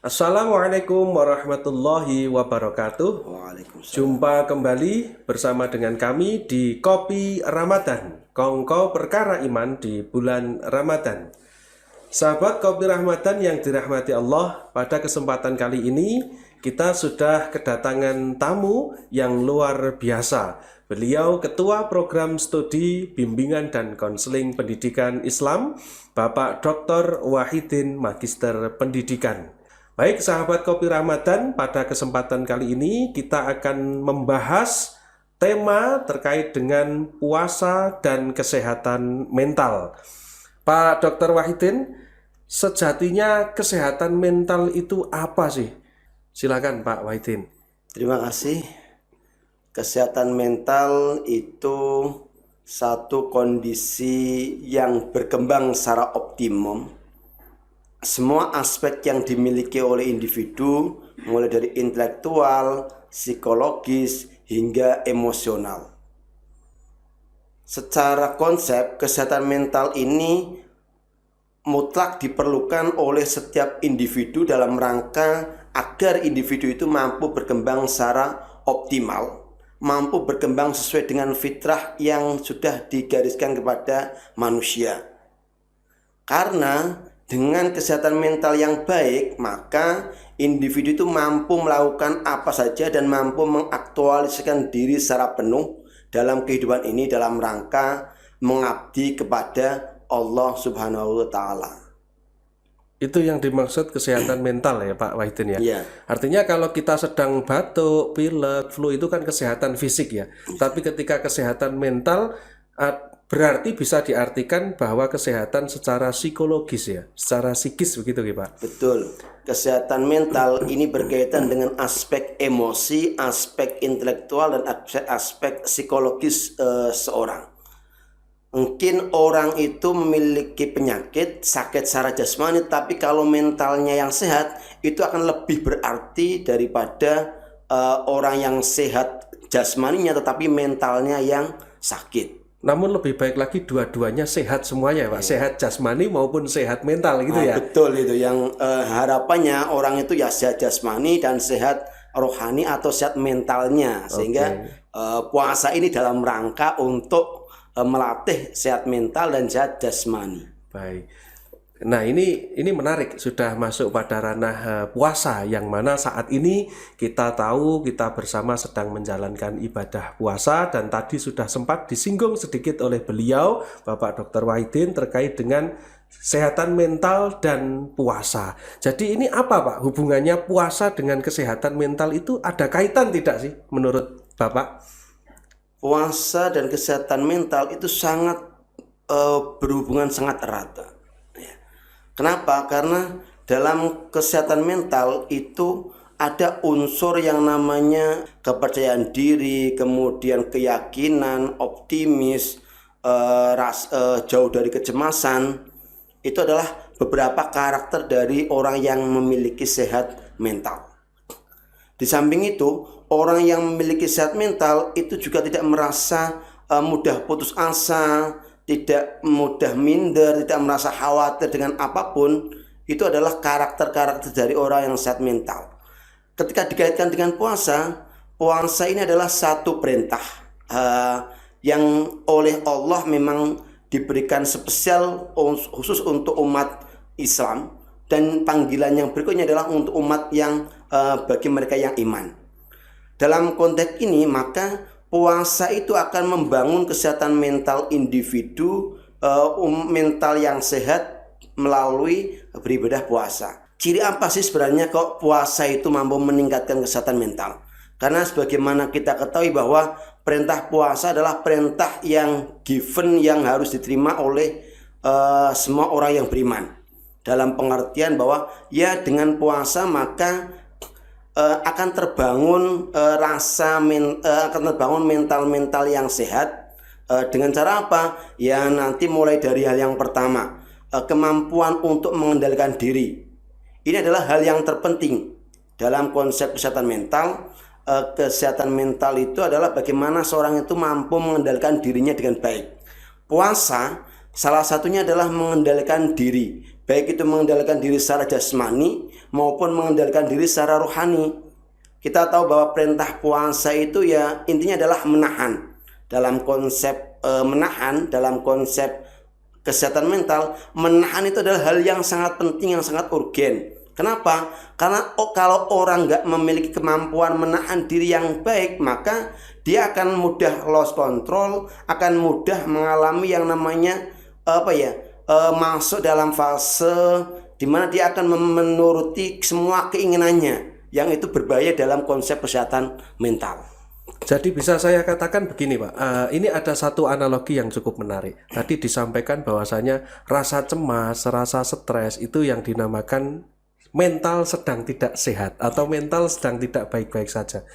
Assalamualaikum warahmatullahi wabarakatuh. Waalaikumsalam. Jumpa kembali bersama dengan kami di Kopi Ramadan, Kongko Perkara Iman di bulan Ramadan. Sahabat Kopi Ramadan yang dirahmati Allah, pada kesempatan kali ini kita sudah kedatangan tamu yang luar biasa. Beliau Ketua Program Studi Bimbingan dan Konseling Pendidikan Islam, Bapak Dr. Wahidin, Magister Pendidikan. Baik sahabat Kopi Ramadan, pada kesempatan kali ini kita akan membahas tema terkait dengan puasa dan kesehatan mental. Pak Dr. Wahidin, sejatinya kesehatan mental itu apa sih? Silakan Pak Wahidin. Terima kasih. Kesehatan mental itu satu kondisi yang berkembang secara optimum. Semua aspek yang dimiliki oleh individu, mulai dari intelektual, psikologis, hingga emosional. Secara konsep, kesehatan mental ini mutlak diperlukan oleh setiap individu dalam rangka agar individu itu mampu berkembang secara optimal, mampu berkembang sesuai dengan fitrah yang sudah digariskan kepada manusia. Karena dengan kesehatan mental yang baik, maka individu itu mampu melakukan apa saja dan mampu mengaktualisasikan diri secara penuh dalam kehidupan ini dalam rangka mengabdi kepada Allah Subhanahu wa Ta'ala. Itu yang dimaksud kesehatan mental ya Pak Wahidin ya? Ya. Artinya kalau kita sedang batuk, pilek, flu itu kan kesehatan fisik ya. Tapi ketika kesehatan mental berarti bisa diartikan bahwa kesehatan secara psikologis ya, secara psikis begitu ya Pak? Betul. Kesehatan mental ini berkaitan dengan aspek emosi, aspek intelektual, dan aspek psikologis seorang. Mungkin orang itu memiliki penyakit, sakit secara jasmani, tapi kalau mentalnya yang sehat, itu akan lebih berarti daripada orang yang sehat jasmaninya tetapi mentalnya yang sakit. Namun lebih baik lagi dua-duanya sehat semuanya ya Pak, sehat jasmani maupun sehat mental gitu ya. Betul itu yang harapannya orang itu ya sehat jasmani dan sehat rohani atau sehat mentalnya, sehingga puasa ini dalam rangka untuk melatih sehat mental dan sehat jasmani. Baik. Nah ini menarik, sudah masuk pada ranah puasa yang mana saat ini kita tahu kita bersama sedang menjalankan ibadah puasa, dan tadi sudah sempat disinggung sedikit oleh beliau Bapak Dr. Wahidin terkait dengan kesehatan mental dan puasa. Jadi ini apa Pak hubungannya puasa dengan kesehatan mental, itu ada kaitan tidak sih menurut Bapak? Puasa dan kesehatan mental itu sangat berhubungan sangat erat. Kenapa? Karena dalam kesehatan mental itu ada unsur yang namanya kepercayaan diri, kemudian keyakinan, optimis, jauh dari kecemasan. Itu adalah beberapa karakter dari orang yang memiliki sehat mental. Di samping itu, orang yang memiliki sehat mental itu juga tidak merasa mudah putus asa, tidak mudah minder, tidak merasa khawatir dengan apapun. Itu adalah karakter-karakter dari orang yang sehat mental. Ketika dikaitkan dengan puasa, puasa ini adalah satu perintah yang oleh Allah memang diberikan spesial khusus untuk umat Islam, dan panggilan yang berikutnya adalah untuk umat yang bagi mereka yang iman. Dalam konteks ini maka puasa itu akan membangun kesehatan mental individu, mental yang sehat melalui beribadah puasa. Ciri apa sih sebenarnya kok puasa itu mampu meningkatkan kesehatan mental? Karena sebagaimana kita ketahui bahwa perintah puasa adalah perintah yang given, yang harus diterima oleh semua orang yang beriman. Dalam pengertian bahwa ya dengan puasa maka akan terbangun akan terbangun mental yang sehat. Dengan cara apa? Ya nanti mulai dari hal yang pertama, kemampuan untuk mengendalikan diri. Ini adalah hal yang terpenting dalam konsep kesehatan mental. Kesehatan mental itu adalah bagaimana seorang itu mampu mengendalikan dirinya dengan baik. Puasa salah satunya adalah mengendalikan diri. baik itu mengendalikan diri secara jasmani maupun mengendalikan diri secara rohani. Kita tahu bahwa perintah puasa itu ya intinya adalah menahan. Dalam konsep menahan, dalam konsep kesehatan mental, menahan itu adalah hal yang sangat penting, yang sangat urgen. Kenapa? Karena kalau orang nggak memiliki kemampuan menahan diri yang baik, maka dia akan mudah lost control, akan mudah mengalami yang namanya masuk dalam fase di mana dia akan menuruti semua keinginannya, yang itu berbahaya dalam konsep kesehatan mental. Jadi bisa saya katakan begini Pak, ini ada satu analogi yang cukup menarik. Tadi disampaikan bahwasanya rasa cemas, rasa stres itu yang dinamakan mental sedang tidak sehat atau mental sedang tidak baik-baik saja.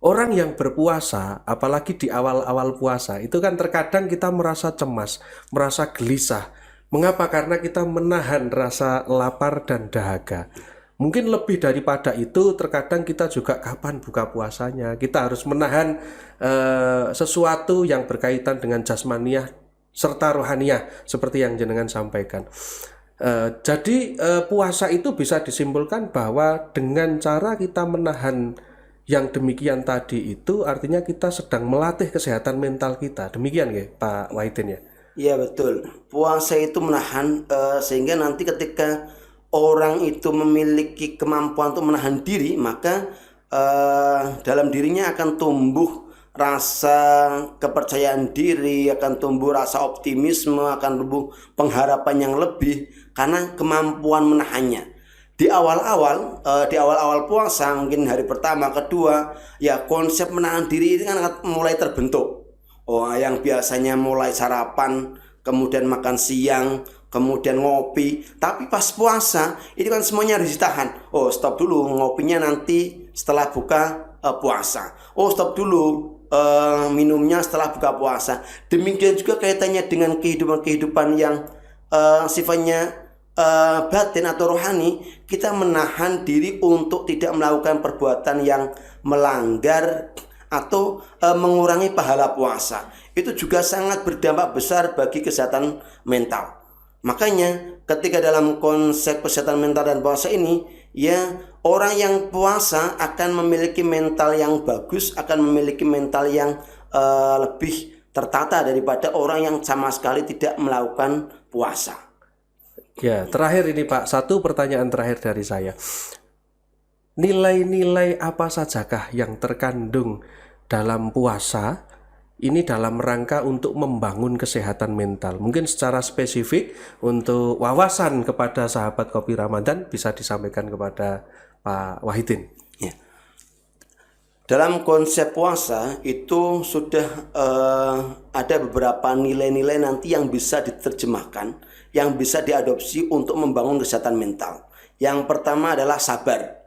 Orang yang berpuasa, apalagi di awal-awal puasa, itu kan terkadang kita merasa cemas, merasa gelisah. Mengapa? Karena kita menahan rasa lapar dan dahaga. Mungkin lebih daripada itu, terkadang kita juga kapan buka puasanya. Kita harus menahan sesuatu yang berkaitan dengan jasmaniah serta rohaniah, seperti yang jenengan sampaikan. Jadi puasa itu bisa disimpulkan bahwa dengan cara kita menahan yang demikian tadi itu artinya kita sedang melatih kesehatan mental kita. Demikian ya Pak Wahidin ya? Iya betul. Puasa itu menahan sehingga nanti ketika orang itu memiliki kemampuan untuk menahan diri, maka dalam dirinya akan tumbuh rasa kepercayaan diri, akan tumbuh rasa optimisme, akan tumbuh pengharapan yang lebih karena kemampuan menahannya. Di awal-awal puasa, mungkin hari pertama, kedua, ya konsep menahan diri ini kan mulai terbentuk. Yang biasanya mulai sarapan, kemudian makan siang, kemudian ngopi. Tapi pas puasa, ini kan semuanya harus ditahan. Stop dulu, ngopinya nanti setelah buka puasa. Stop dulu, minumnya setelah buka puasa. Demikian juga kaitannya dengan kehidupan yang sifatnya batin atau rohani. Kita menahan diri untuk tidak melakukan perbuatan yang melanggar atau mengurangi pahala puasa. Itu juga sangat berdampak besar bagi kesehatan mental. Makanya ketika dalam konsep kesehatan mental dan puasa ini, ya orang yang puasa akan memiliki mental yang bagus, akan memiliki mental yang lebih tertata daripada orang yang sama sekali tidak melakukan puasa. Ya, terakhir ini Pak, satu pertanyaan terakhir dari saya. Nilai-nilai apa sajakah yang terkandung dalam puasa ini dalam rangka untuk membangun kesehatan mental? Mungkin secara spesifik untuk wawasan kepada sahabat Kopi Ramadan bisa disampaikan kepada Pak Wahidin. Ya. Dalam konsep puasa itu sudah ada beberapa nilai-nilai nanti yang bisa diterjemahkan, yang bisa diadopsi untuk membangun kesehatan mental. Yang pertama adalah sabar.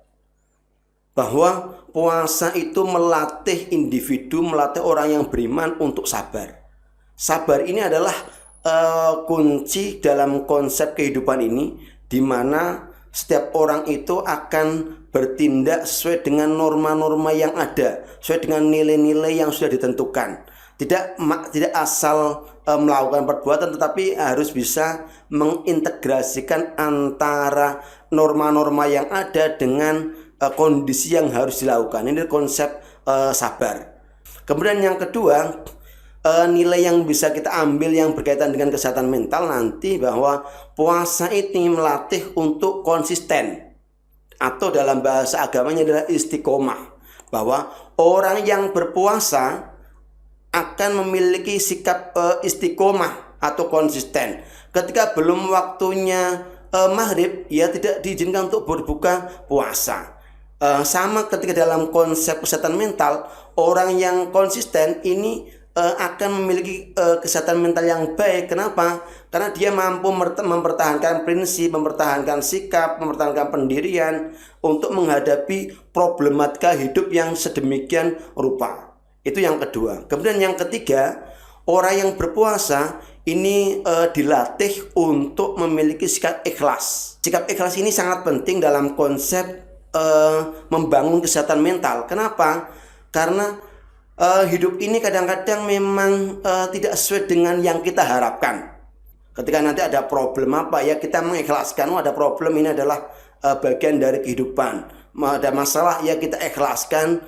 Bahwa puasa itu melatih individu, melatih orang yang beriman untuk sabar. Sabar ini adalah kunci dalam konsep kehidupan ini, di mana setiap orang itu akan bertindak sesuai dengan norma-norma yang ada, sesuai dengan nilai-nilai yang sudah ditentukan. Tidak asal melakukan perbuatan, tetapi harus bisa mengintegrasikan antara norma-norma yang ada dengan kondisi yang harus dilakukan. Ini konsep sabar. Kemudian yang kedua, nilai yang bisa kita ambil yang berkaitan dengan kesehatan mental nanti, bahwa puasa ini melatih untuk konsisten, atau dalam bahasa agamanya adalah istiqomah. Bahwa orang yang berpuasa akan memiliki sikap istiqomah atau konsisten. Ketika belum waktunya maghrib, ya tidak diizinkan untuk berbuka puasa. Sama ketika dalam konsep kesehatan mental, orang yang konsisten ini akan memiliki kesehatan mental yang baik. Kenapa? Karena dia mampu mempertahankan prinsip, mempertahankan sikap, mempertahankan pendirian untuk menghadapi problematika hidup yang sedemikian rupa. Itu yang kedua. Kemudian yang ketiga, orang yang berpuasa ini dilatih untuk memiliki sikap ikhlas. Sikap ikhlas ini sangat penting dalam konsep membangun kesehatan mental. Kenapa? Karena hidup ini kadang-kadang memang tidak sesuai dengan yang kita harapkan. Ketika nanti ada problem apa ya kita mengikhlaskan, oh ada problem ini adalah bagian dari kehidupan. Ada masalah ya kita ikhlaskan,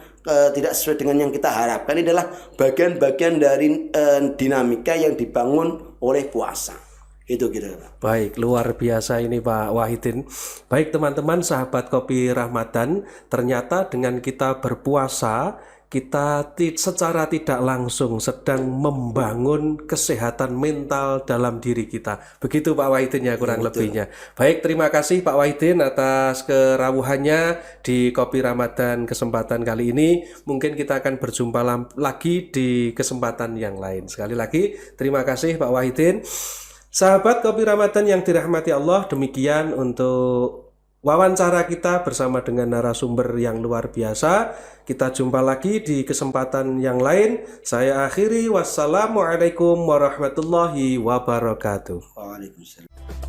tidak sesuai dengan yang kita harapkan. Ini adalah bagian-bagian dari dinamika yang dibangun oleh puasa. Itu gitu Pak. Baik, luar biasa ini Pak Wahidin. Baik teman-teman sahabat Kopi Ramadan, ternyata dengan kita berpuasa, kita secara tidak langsung sedang membangun kesehatan mental dalam diri kita. Begitu Pak Wahidin ya kurang lebihnya. Baik, terima kasih Pak Wahidin atas kerawuhannya di Kopi Ramadan kesempatan kali ini. Mungkin kita akan berjumpa lagi di kesempatan yang lain. Sekali lagi, terima kasih Pak Wahidin. Sahabat Kopi Ramadan yang dirahmati Allah, demikian untuk wawancara kita bersama dengan narasumber yang luar biasa. Kita jumpa lagi di kesempatan yang lain. Saya akhiri, wassalamualaikum warahmatullahi wabarakatuh. Waalaikumsalam.